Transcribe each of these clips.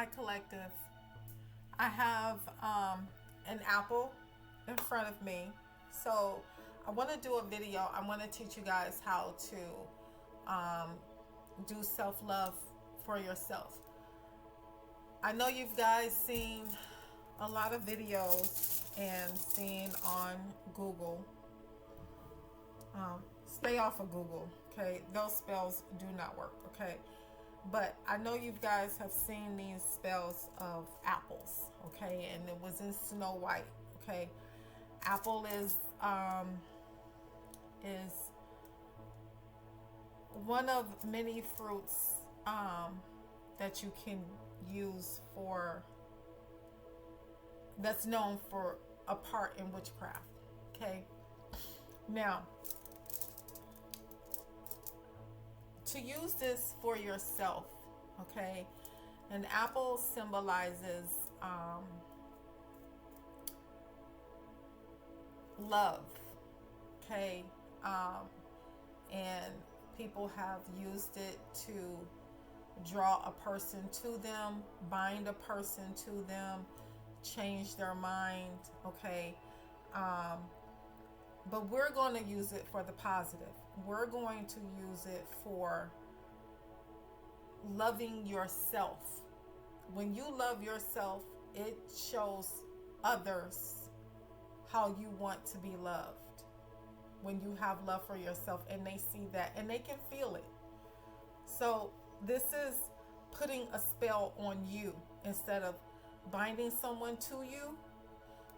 my collective, I have an apple in front of me. So I want to do a video. I want to teach you guys how to do self-love for yourself. I know you guys seen a lot of videos and seen on Google. Stay off of Google, okay? Those spells do not work, okay? But I know you guys have seen these spells of apples, okay? And it was in Snow White, okay? Apple is one of many fruits that you can use for, that's known for a part in witchcraft, okay? Now, to use this for yourself, okay, an apple symbolizes love, okay, and people have used it to draw a person to them, bind a person to them, change their mind, okay. But we're going to use it for the positive. We're going to use it for loving yourself. When you love yourself, it shows others how you want to be loved. When you have love for yourself and they see that and they can feel it. So this is putting a spell on you instead of binding someone to you.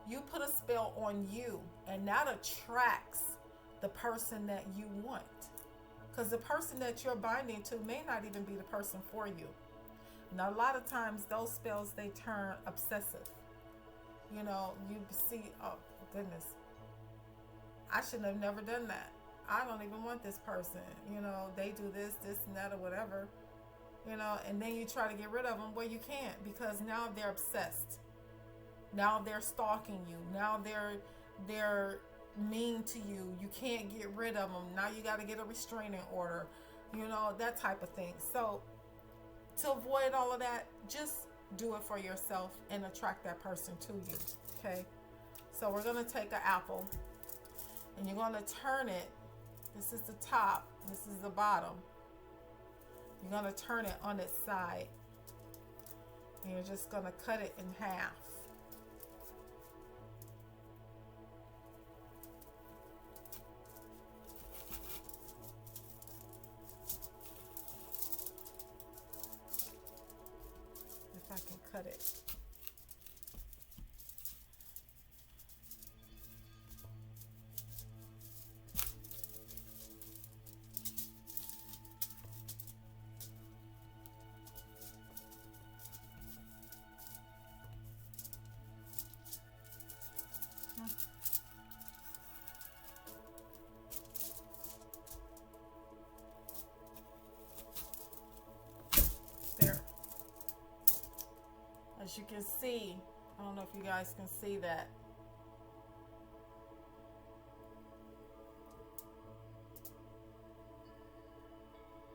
You put a spell on you, and that attracts the person that you want. Because the person that you're binding to may not even be the person for you. Now, a lot of times, those spells, they turn obsessive. You know, you see, oh, goodness, I shouldn't have never done that. I don't even want this person. You know, they do this, this, and that, or whatever. You know, and then you try to get rid of them. Well, you can't, because now they're obsessed. Now they're stalking you. Now they're mean to you. You can't get rid of them. Now you got to get a restraining order. You know, that type of thing. So to avoid all of that, just do it for yourself and attract that person to you. Okay. So we're going to take an apple and you're going to turn it. This is the top. This is the bottom. You're going to turn it on its side. And you're just going to cut it in half. If I can cut it. There. As you can see, I don't know if you guys can see that.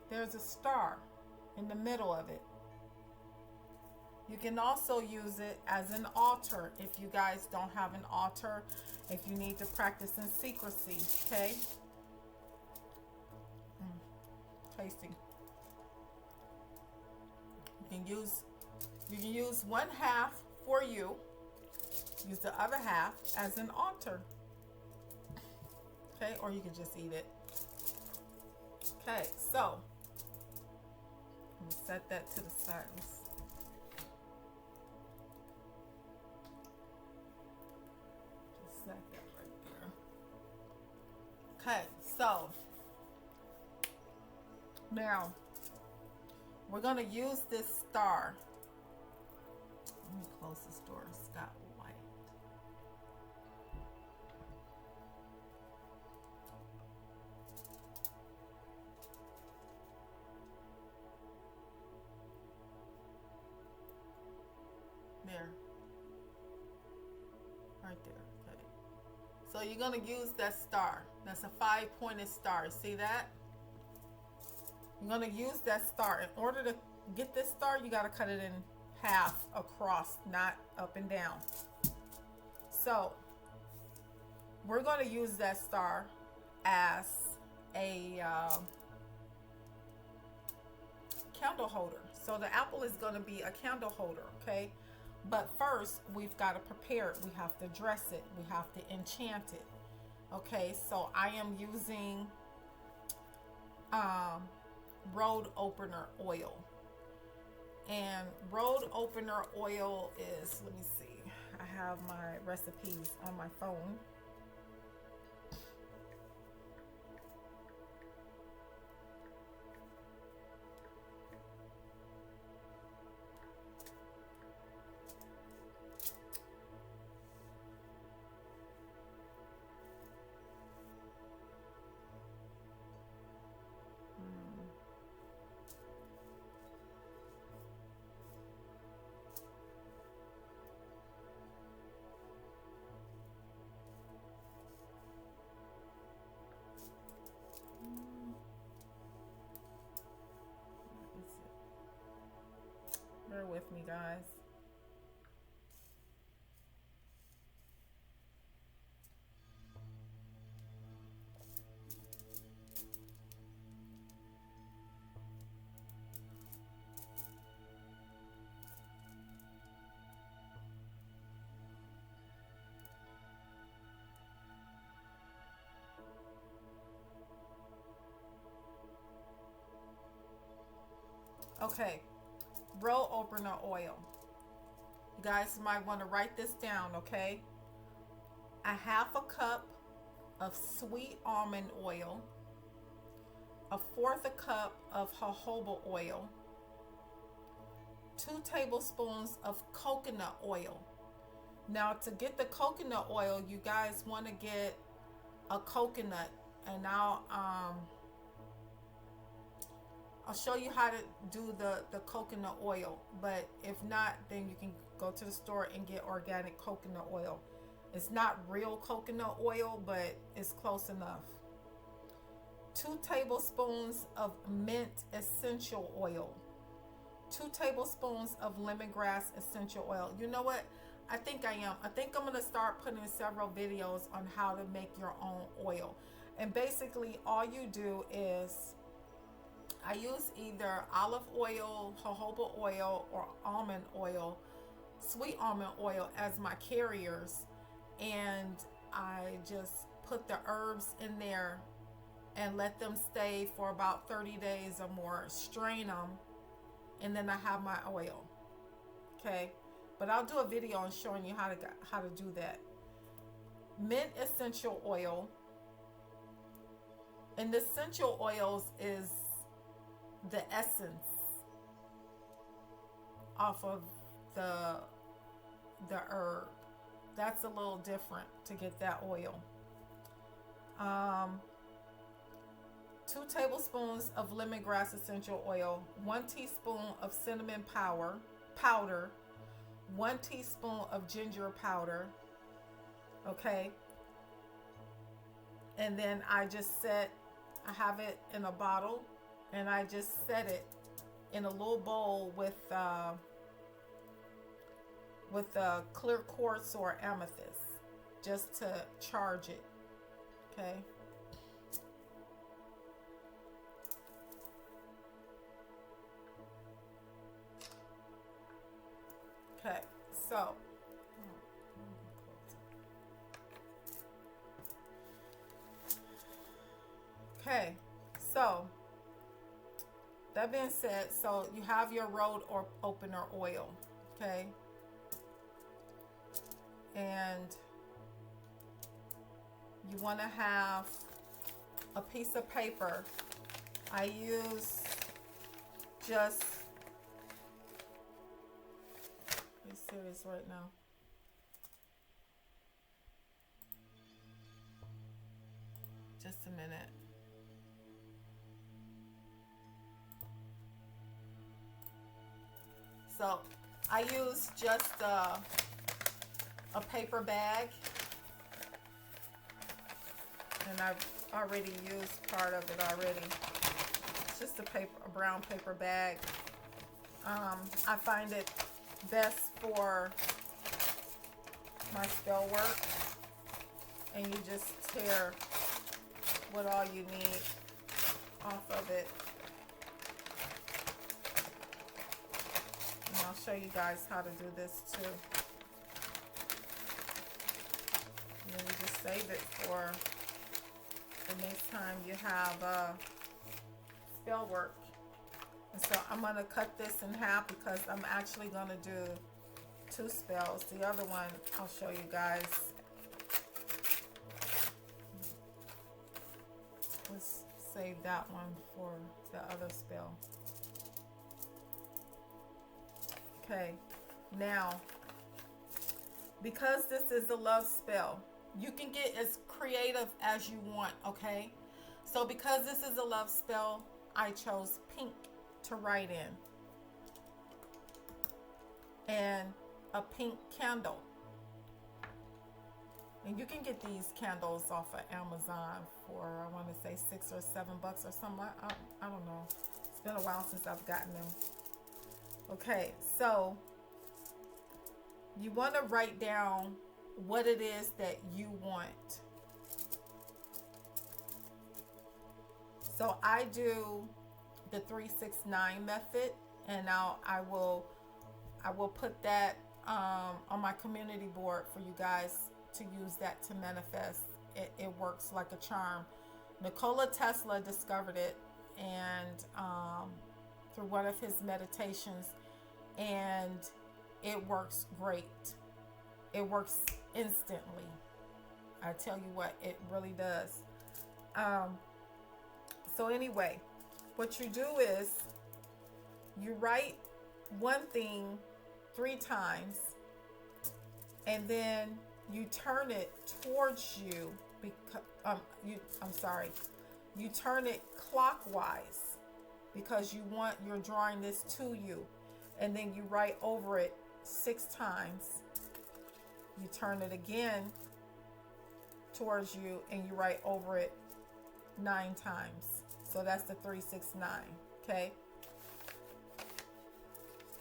There's a star in the middle of it. You can also use it as an altar if you guys don't have an altar, if you need to practice in secrecy, okay? Tasting. You can use one half for you. Use the other half as an altar. Okay, or you can just eat it. Okay, so let me set that to the side. Just set that right there. Okay, so now we're going to use this star. Let me close this door. It's got light. There. Right there. Okay. So you're going to use that star. That's a 5-pointed star. See that? You're going to use that star. In order to get this star, you got to cut it in path across, not up and down. So we're going to use that star as a candle holder. So the apple is going to be a candle holder, okay? But first, we've got to prepare it. We have to dress it. We have to enchant it. Okay, so I am using road opener oil. And road opener oil is, let me see, I have my recipes on my phone. Bear with me, guys. Okay, roll opener oil. You guys might want to write this down, okay? A half a cup of sweet almond oil, a fourth a cup of jojoba oil, 2 tablespoons of coconut oil. Now to get the coconut oil, you guys want to get a coconut, and I'll show you how to do the coconut oil, but if not, then you can go to the store and get organic coconut oil. It's not real coconut oil, but it's close enough. 2 tablespoons of mint essential oil, 2 tablespoons of lemongrass essential oil. You know what? I think I'm going to start putting several videos on how to make your own oil. And basically all you do is, I use either olive oil, jojoba oil, or almond oil, sweet almond oil as my carriers. And I just put the herbs in there and let them stay for about 30 days or more. Strain them, and then I have my oil. Okay, but I'll do a video on showing you how to do that. Mint essential oil. And the essential oils is the essence off of the herb. That's a little different to get that oil. 2 tablespoons of lemongrass essential oil, 1 teaspoon of cinnamon powder, 1 teaspoon of ginger powder. Okay, and then I have it in a bottle, and I just set it in a little bowl with clear quartz or amethyst, just to charge it. Okay. Okay, so okay, so that being said, so you have your road or opener oil, okay, and you want to have a piece of paper. I use just, be serious right now. Just a minute. So I use just a paper bag, and I've already used part of it already. It's just a brown paper bag. I find it best for my spell work. And you just tear what all you need off of it. And I'll show you guys how to do this too. And then you just save it for the next time you have spell work. And so I'm going to cut this in half because I'm actually going to do 2 spells. The other one I'll show you guys. Let's save that one for the other spell. Okay, now, because this is a love spell, you can get as creative as you want, okay? So because this is a love spell, I chose pink to write in. And a pink candle. And you can get these candles off of Amazon for, I want to say $6 or $7 or something. I don't know. It's been a while since I've gotten them. Okay, so you want to write down what it is that you want. So I do the 369 method, and I will put that on my community board for you guys to use that to manifest. It works like a charm. Nikola Tesla discovered it, and through one of his meditations, and it works great. It works instantly. I tell you what, it really does. So anyway, what you do is you write one thing 3 times, and then you turn it towards you because you turn it clockwise because you're drawing this to you, and then you write over it 6 times. You turn it again towards you, and you write over it 9 times. So that's the 369, okay?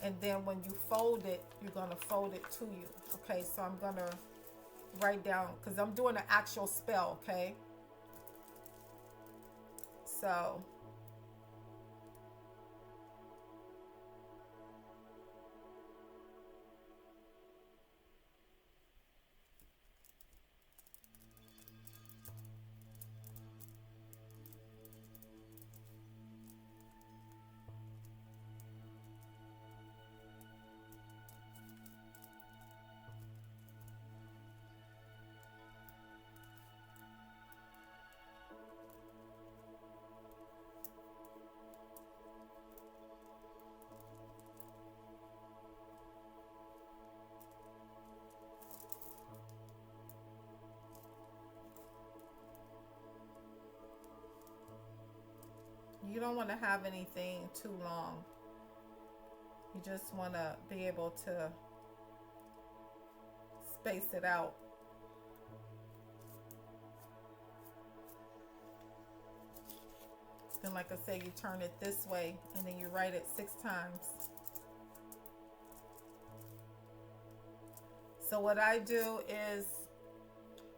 And then when you fold it, you're gonna fold it to you. Okay, so I'm gonna write down, because I'm doing an actual spell, okay? So you don't want to have anything too long. You just want to be able to space it out. Then, like I say, you turn it this way, and then you write it 6 times. So what I do is,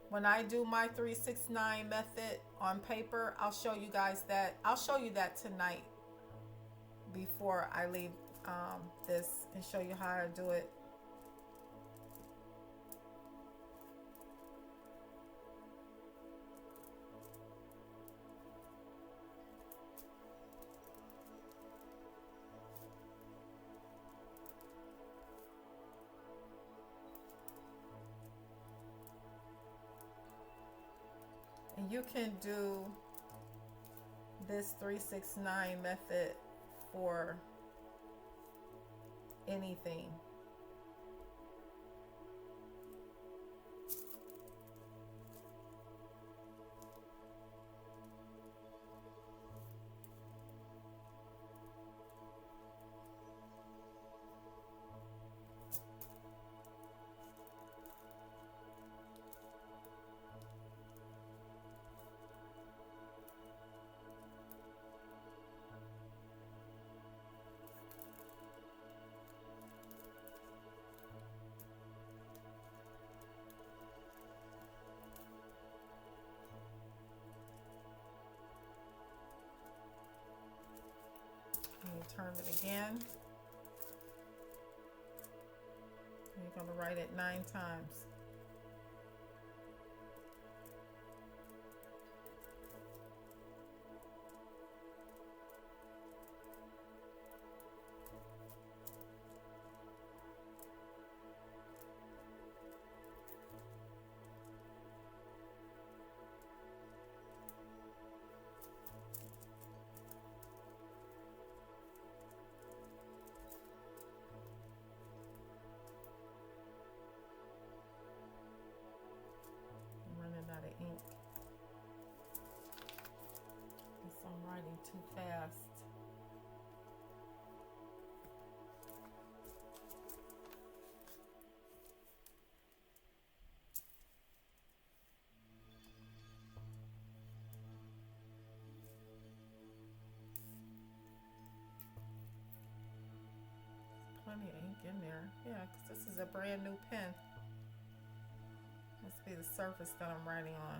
when I do my 369 method on paper, I'll show you guys that. I'll show you that tonight before I leave this, and show you how I do it. And you can do this 369 method for anything. Turn it again. You're going to write it 9 times. Out of ink. Guess I'm writing too fast. Plenty of ink in there. Yeah, because this is a brand new pen. Must be the surface that I'm writing on.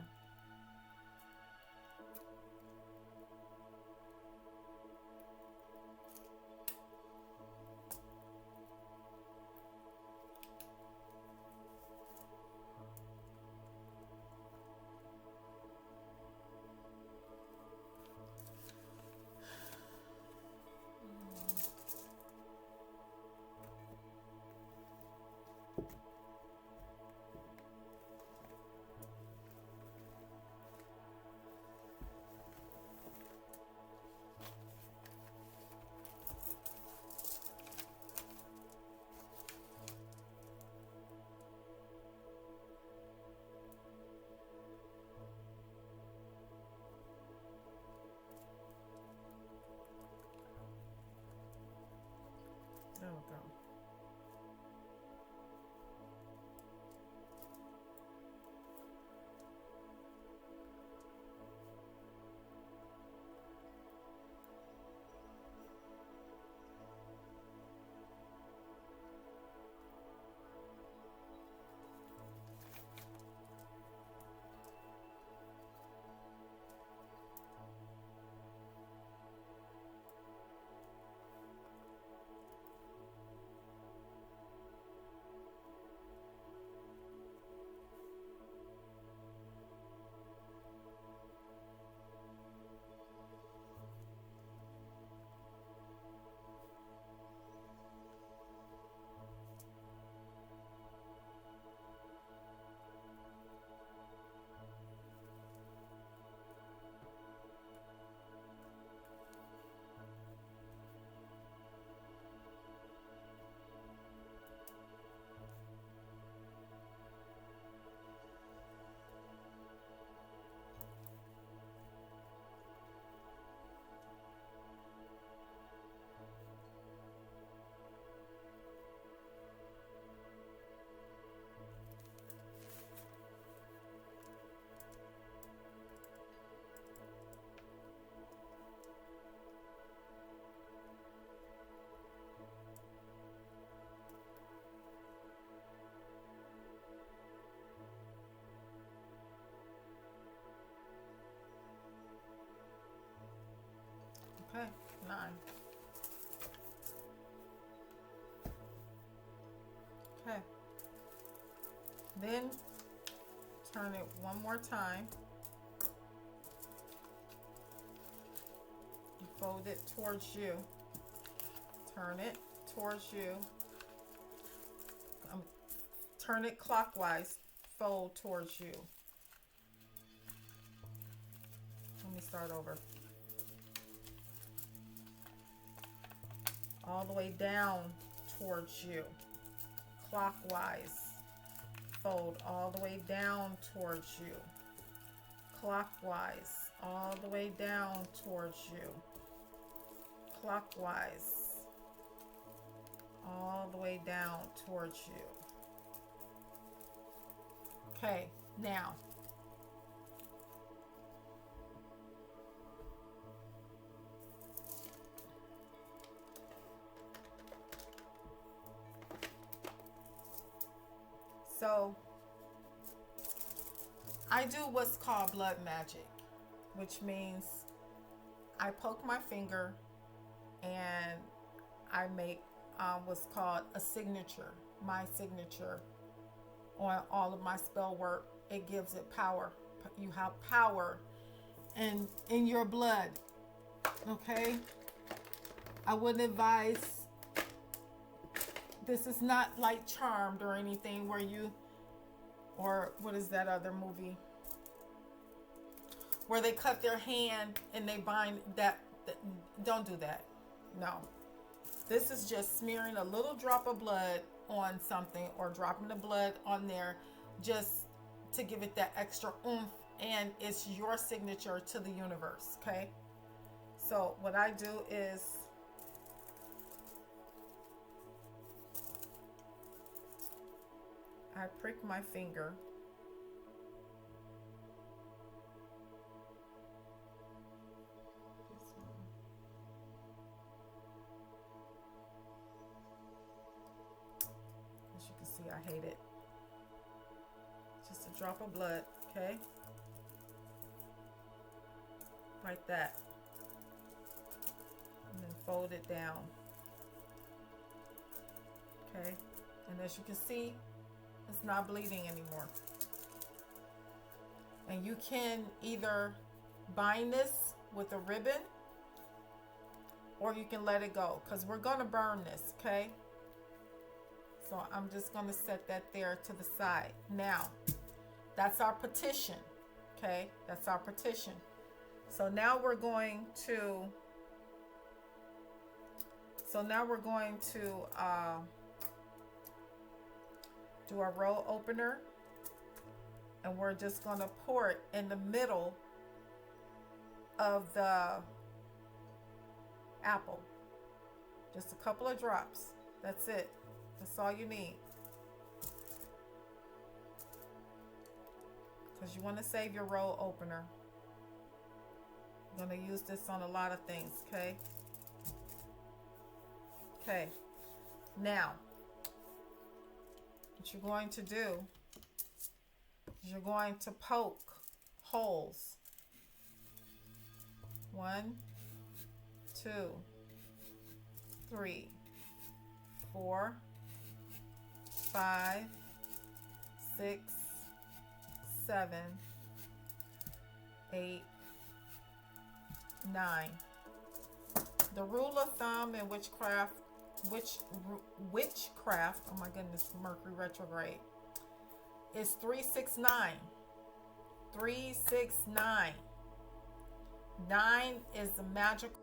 There we go. Okay, 9. Okay. Then turn it one more time. Fold it towards you. Turn it towards you. Turn it clockwise. Fold towards you. Let me start over. All the way down towards you. Clockwise. Fold all the way down towards you. Clockwise. All the way down towards you. Clockwise. All the way down towards you. Okay, now. So, I do what's called blood magic, which means I poke my finger and I make what's called a signature, my signature on all of my spell work. It gives it power. You have power in your blood. Okay? I wouldn't advise, this is not like Charmed or anything where you, or what is that other movie where they cut their hand and they bind that. Don't do that. No. This is just smearing a little drop of blood on something, or dropping the blood on there just to give it that extra oomph, and it's your signature to the universe. Okay? So what I do is I prick my finger. As you can see, I hate it. Just a drop of blood, okay? Like that. And then fold it down. Okay? And as you can see, it's not bleeding anymore. And you can either bind this with a ribbon, or you can let it go, because we're going to burn this, okay? So I'm just going to set that there to the side. Now, that's our petition, okay? That's our petition. So now we're going to do our roll opener, and we're just going to pour it in the middle of the apple. Just a couple of drops. That's it. That's all you need. Because you want to save your roll opener. I'm going to use this on a lot of things, okay? Okay. Now, what you're going to do is you're going to poke holes. 1, 2, 3, 4, 5, 6, 7, 8, 9. The rule of thumb in witchcraft, oh my goodness, Mercury retrograde, is 369. 369. 9 is the magical.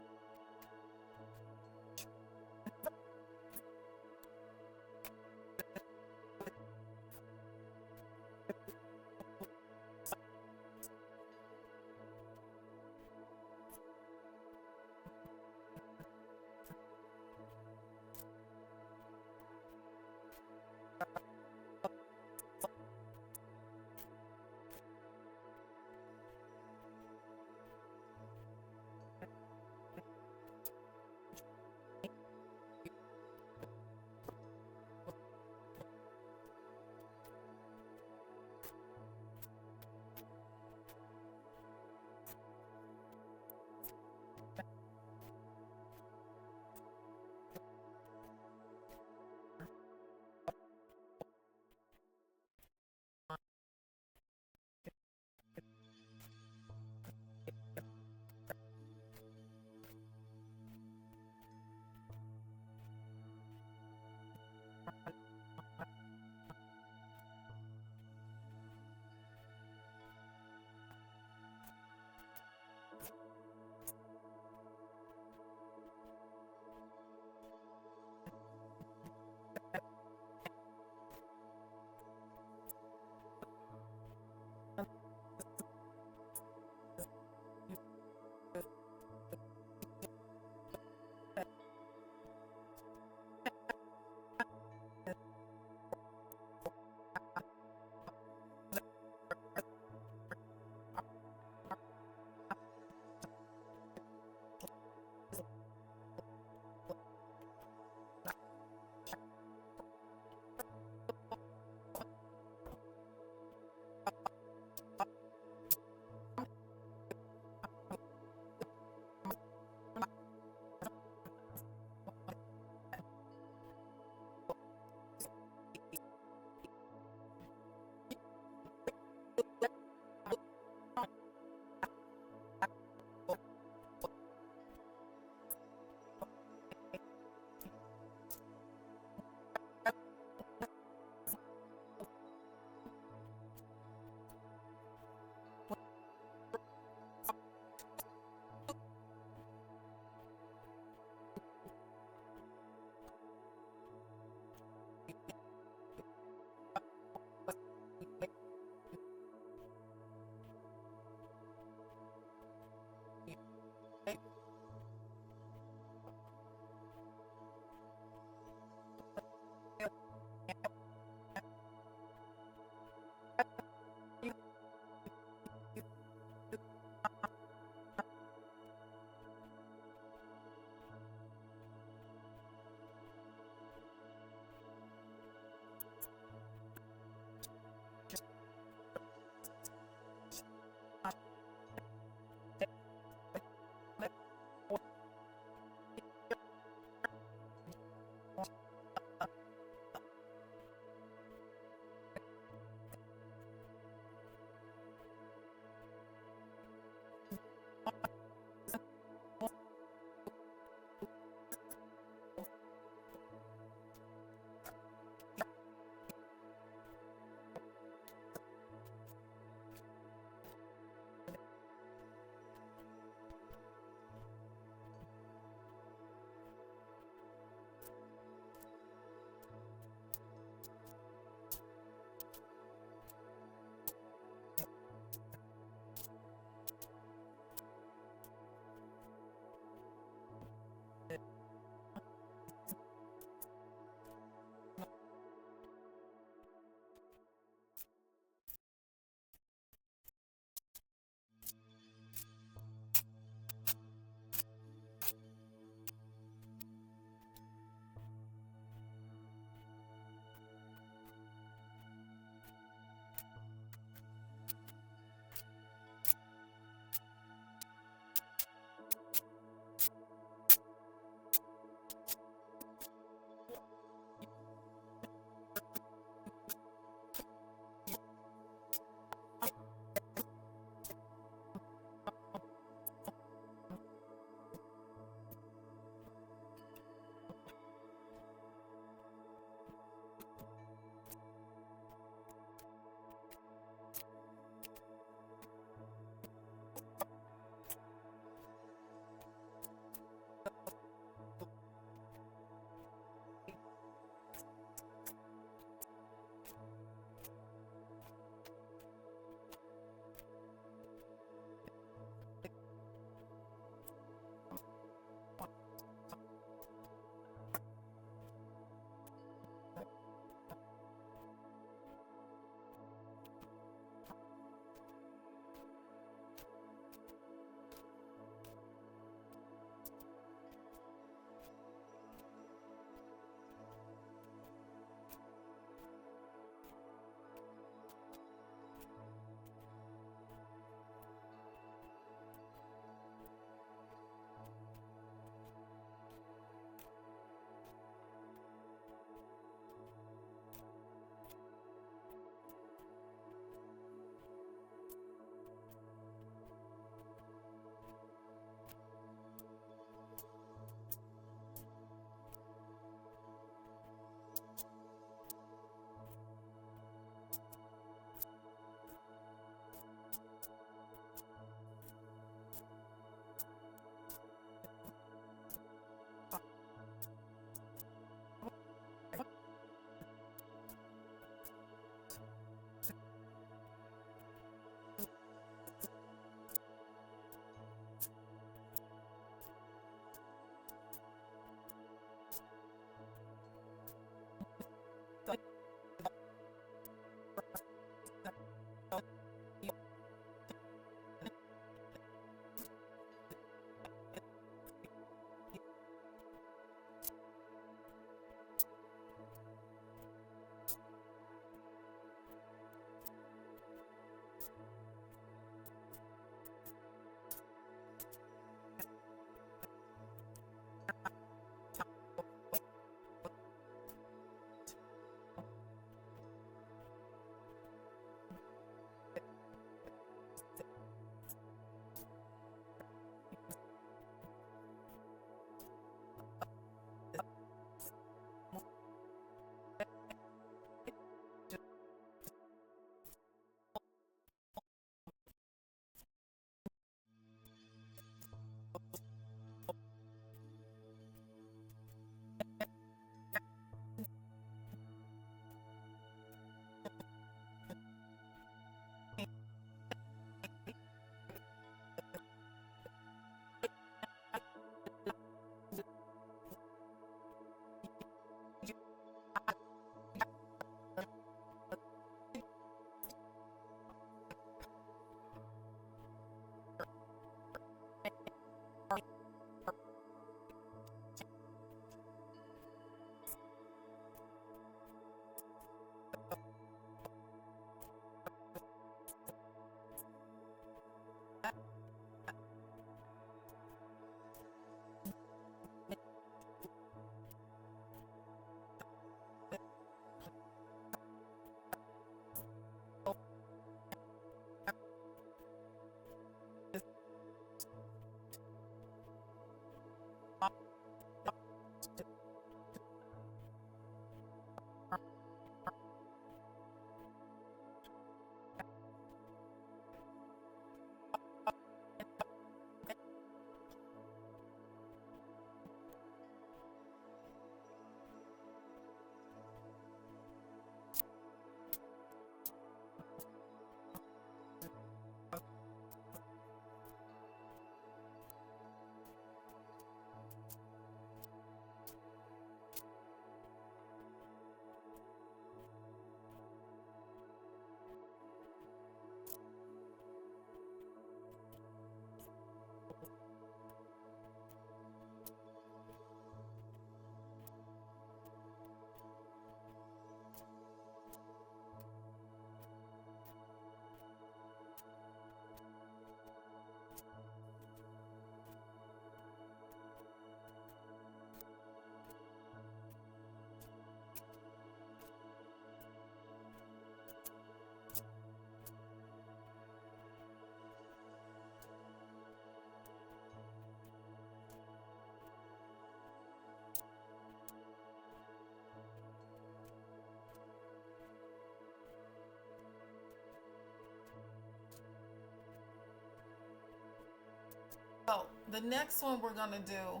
So the next one we're going to do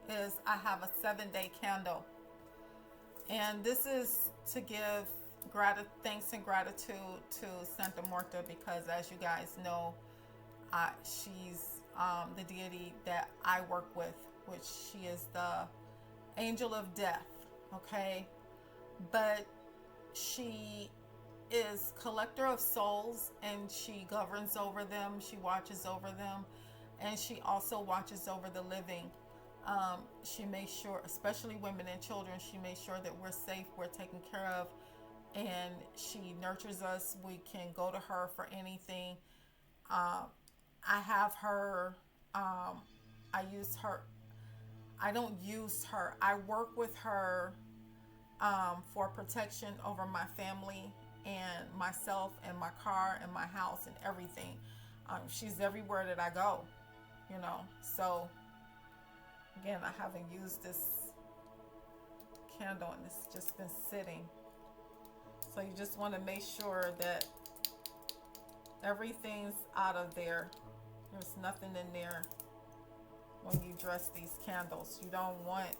is I have a 7-day candle. And this is to give thanks and gratitude to Santa Muerta, because as you guys know, she's the deity that I work with, which she is the angel of death, okay? But she is collector of souls, and she governs over them, she watches over them, and she also watches over the living. She makes sure, especially women and children, she makes sure that we're safe, we're taken care of, and she nurtures us. We can go to her for anything. I have her, I use her, I don't use her, I work with her for protection over my family and myself and my car and my house and everything. She's everywhere that I go, you know. So again, I haven't used this candle and it's just been sitting. So you just want to make sure that everything's out of there. There's nothing in there when you dress these candles. You don't want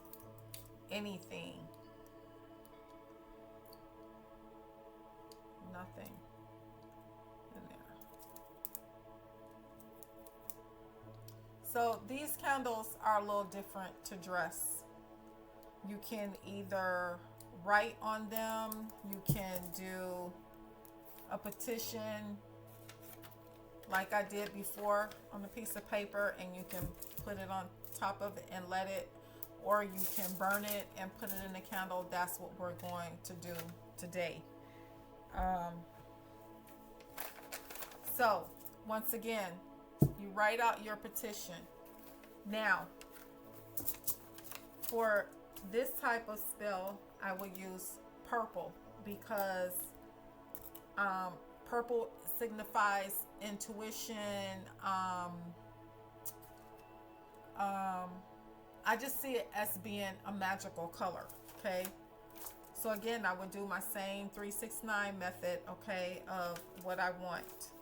anything. Nothing in there. So these candles are a little different to dress. You can either write on them, you can do a petition like I did before on a piece of paper, and you can put it on top of it and let it, or you can burn it and put it in a candle. That's what we're going to do today. So once again, you write out your petition. Now, for this type of spell, I will use purple, because purple signifies intuition. I just see it as being a magical color, okay? So again, I would do my same 369 method, okay, of what I want.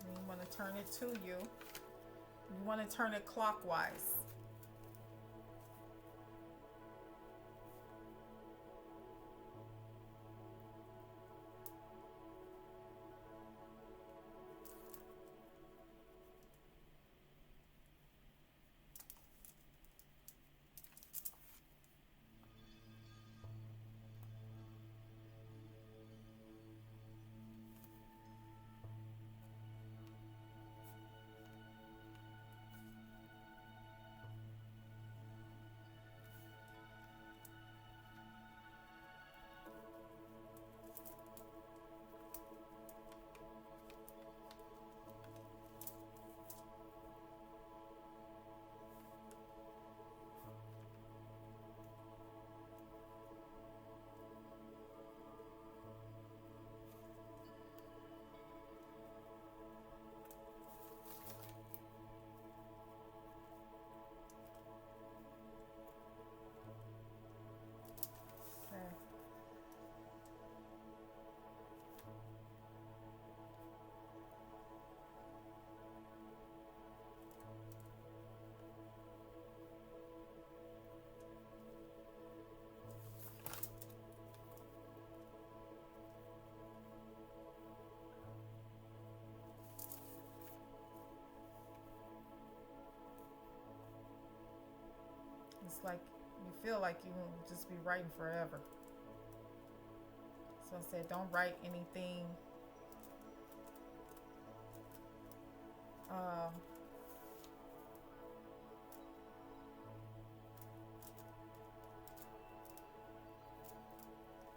You want to turn it to you. You want to turn it clockwise. like you feel like you will just be writing forever. So I said, don't write anything um,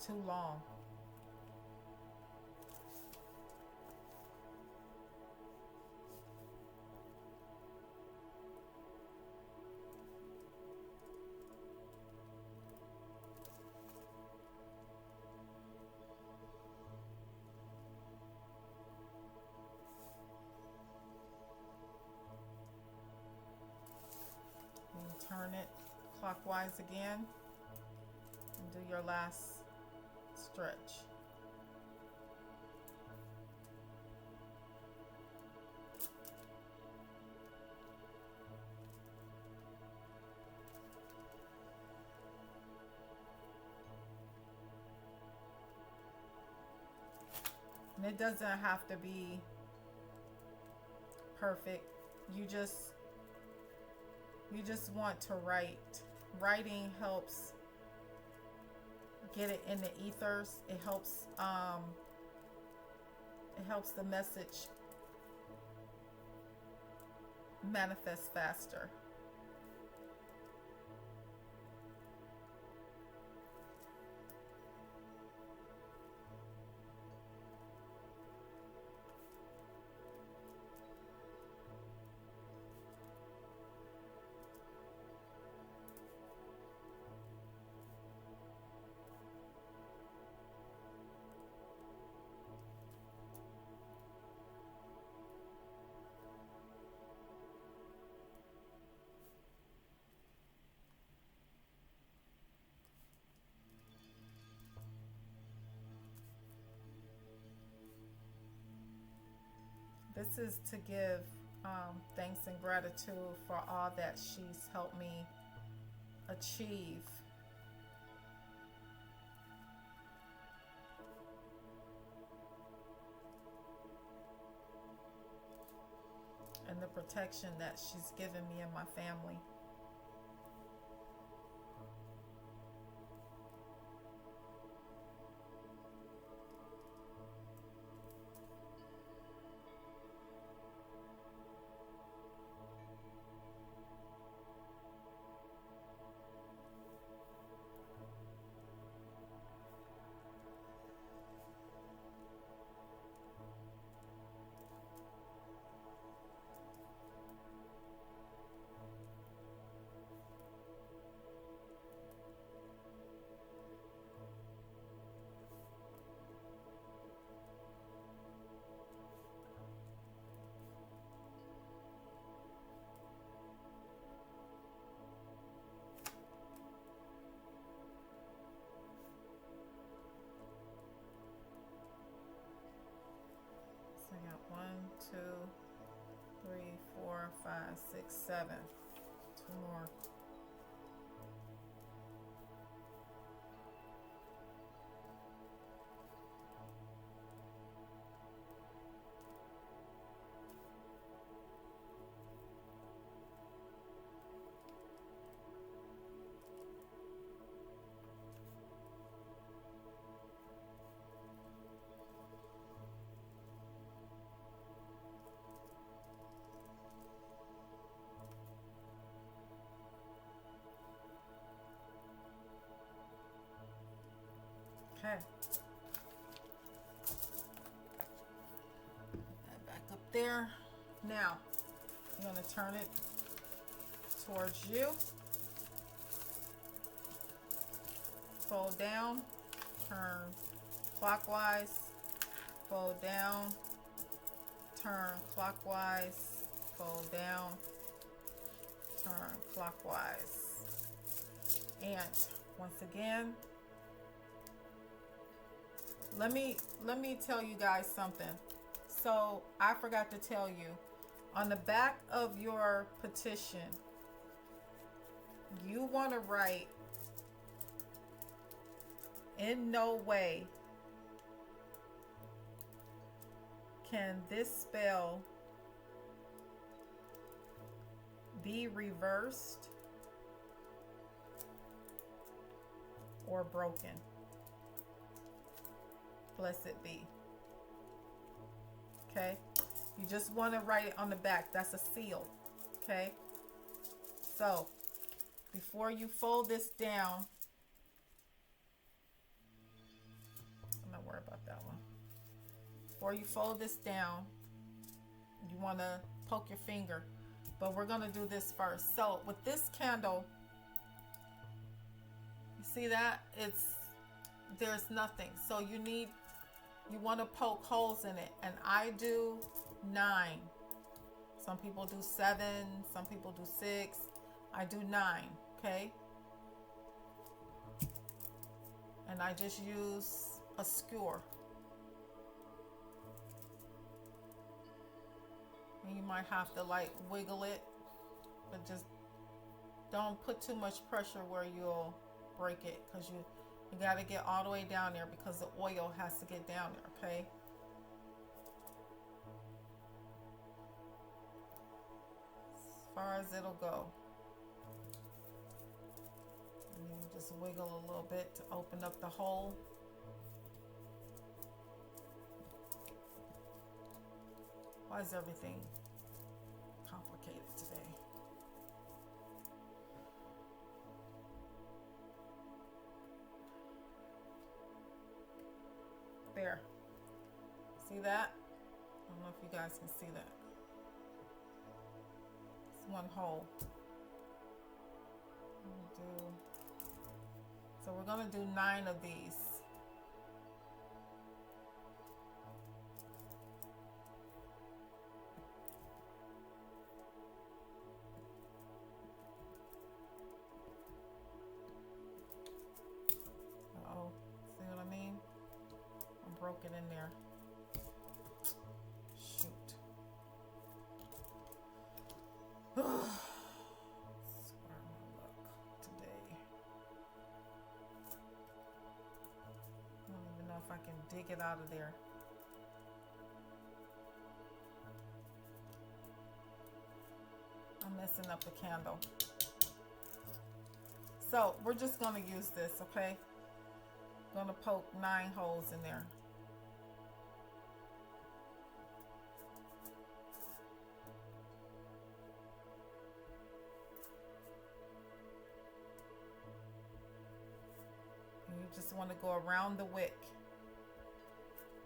too long. And turn it clockwise again and do your last stretch. And it doesn't have to be perfect. You just want to write. Writing helps get it in the ethers. It helps the message manifest faster. This is to give thanks and gratitude for all that she's helped me achieve. And the protection that she's given me and my family. So I got 1, 2, 3, 4, 5, 6, 7. 2 more. Okay. Put that back up there. Now, I'm going to turn it towards you. Fold down, turn clockwise, fold down, turn clockwise, fold down, turn clockwise. And once again, let me tell you guys something. So I forgot to tell you, on the back of your petition, you want to write, in no way can this spell be reversed or broken. Blessed be. Okay? You just want to write it on the back. That's a seal. Okay? So, before you fold this down, I'm not worried about that one. Before you fold this down, you want to poke your finger. But we're going to do this first. So, with this candle, you see that? There's nothing. So, you want to poke holes in it. And I do 9. Some people do 7. Some people do 6. I do 9. Okay? And I just use a skewer. And you might have to like wiggle it, but just don't put too much pressure where you'll break it, because you got to get all the way down there, because the oil has to get down there. Okay? As far as it'll go. And you just wiggle a little bit to open up the hole. Why is everything complicated today? There. See that? I don't know if you guys can see that. It's one hole. So we're going to do 9 of these. Uh-oh. See what I mean? I broke it in there. Shoot. Swear my luck today. I don't even know if I can dig it out of there. I'm messing up the candle. So we're just going to use this, okay? I'm going to poke 9 holes in there. And you just want to go around the wick.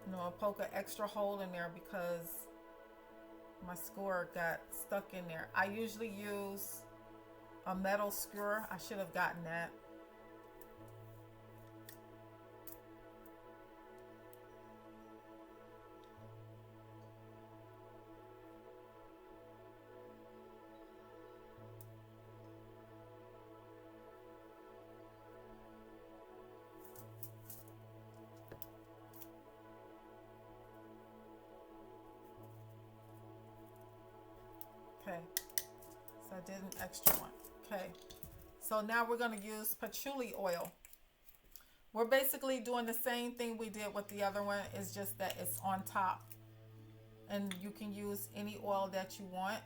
And I'm going to poke an extra hole in there because my skewer got stuck in there. I usually use a metal skewer. I should have gotten that. Okay, so I did an extra one. Okay, so now we're going to use patchouli oil. We're basically doing the same thing we did with the other one. It's just that it's on top. And you can use any oil that you want.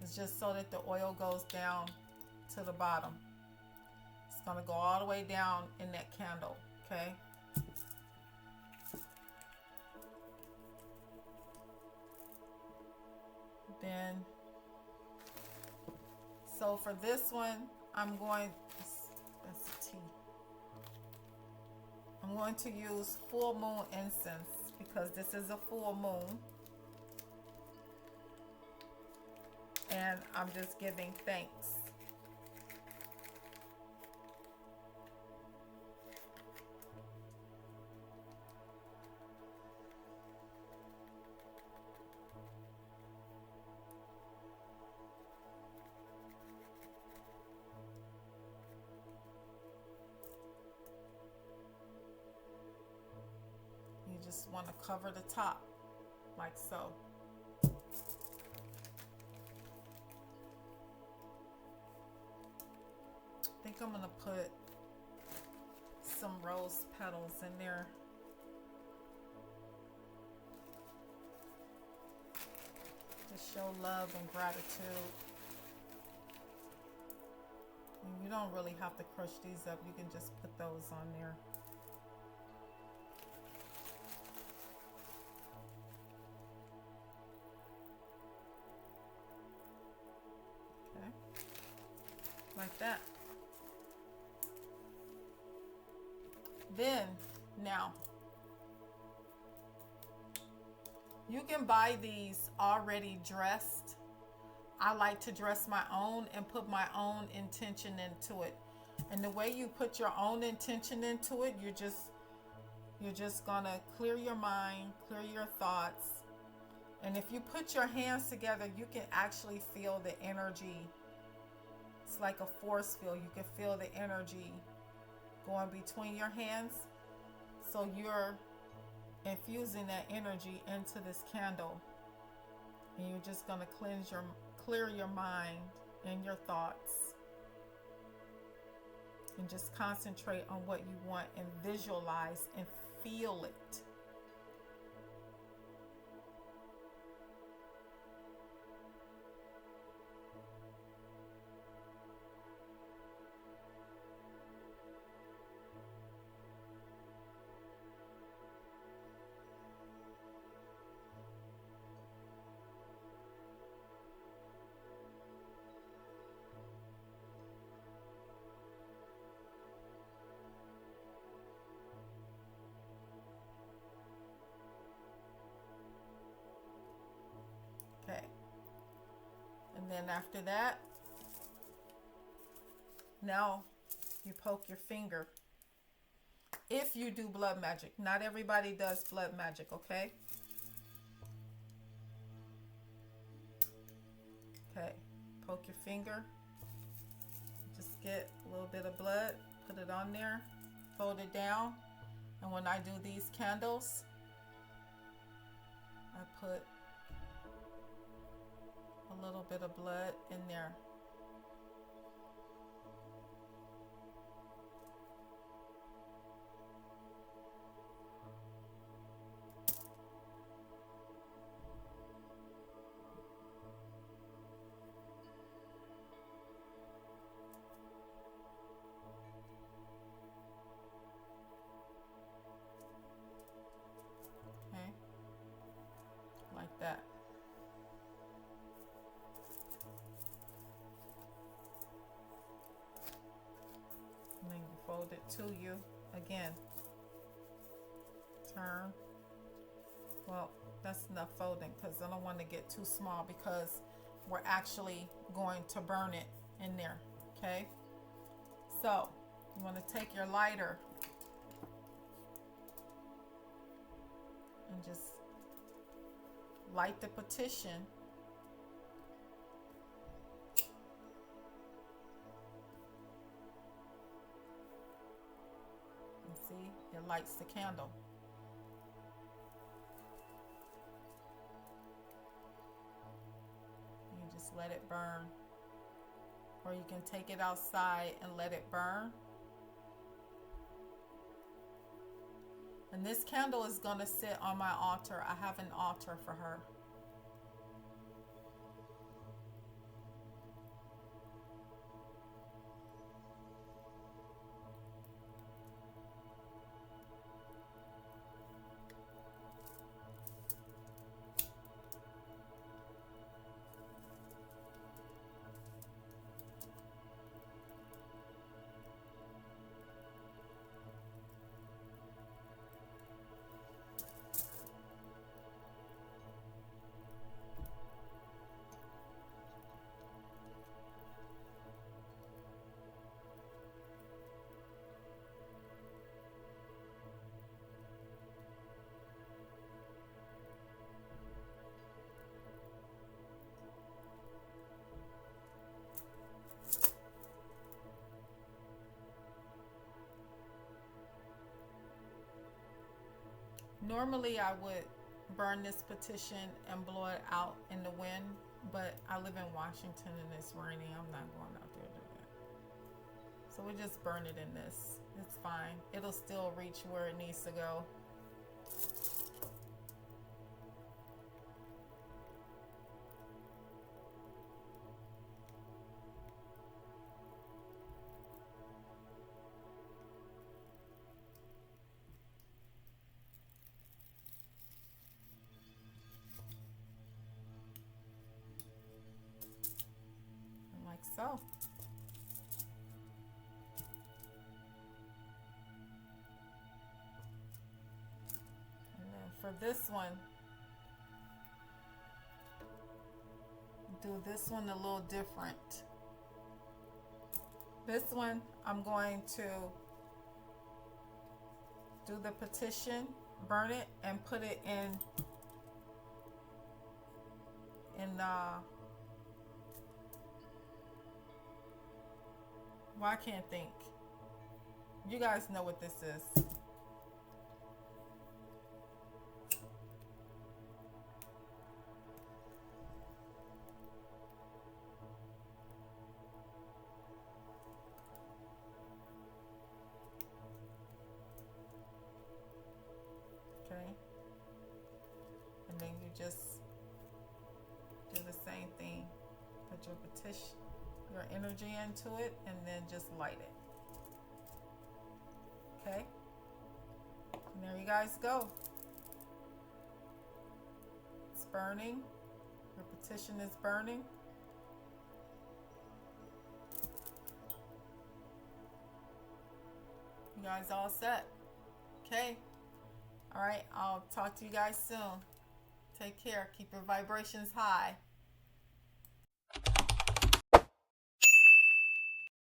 It's just so that the oil goes down to the bottom. It's going to go all the way down in that candle. Okay. Then, so for this one, I'm going to use full moon incense, because this is a full moon. And I'm just giving thanks. Just want to cover the top like so. I think I'm going to put some rose petals in there. To show love and gratitude. And you You don't really have to crush these up. You can just put those on there. Okay. Like that. Then, now, you can buy these already dressed. I like to dress my own and put my own intention into it. And the way you put your own intention into it, you're just gonna clear your mind, clear your thoughts. And if you put your hands together, you can actually feel the energy. It's like a force field. You can feel the energy going between your hands. So you're infusing that energy into this candle. And you're just gonna clear your mind and your thoughts. And just concentrate on what you want and visualize and feel it. Okay. And then after that, now you poke your finger. If you do blood magic, not everybody does blood magic, okay? Okay, poke your finger. Just get a little bit of blood, put it on there, fold it down. And when I do these candles, I put a little bit of blood in there. Okay, like that. And then you fold it to you again. Turn. Well, that's enough folding because I don't want to get too small because we're actually going to burn it in there. Okay, so you want to take your lighter and just light the petition. And see, it lights the candle. You just let it burn. Or you can take it outside and let it burn. And this candle is going to sit on my altar. I have an altar for her. Normally I would burn this petition and blow it out in the wind, but I live in Washington and it's rainy. I'm not going out there to do that. So we just burn it in this. It's fine. It'll still reach where it needs to go. so. And then for this one, do this one a little different. This one, I'm going to do the petition, burn it, and put it in well, I can't think. You guys know what this is. Okay. And then you just do the same thing. Put your petition, your energy into it, and then just light it. Okay? And there you guys go. It's burning. Your petition is burning. You guys all set? Okay. All right. I'll talk to you guys soon. Take care. Keep your vibrations high.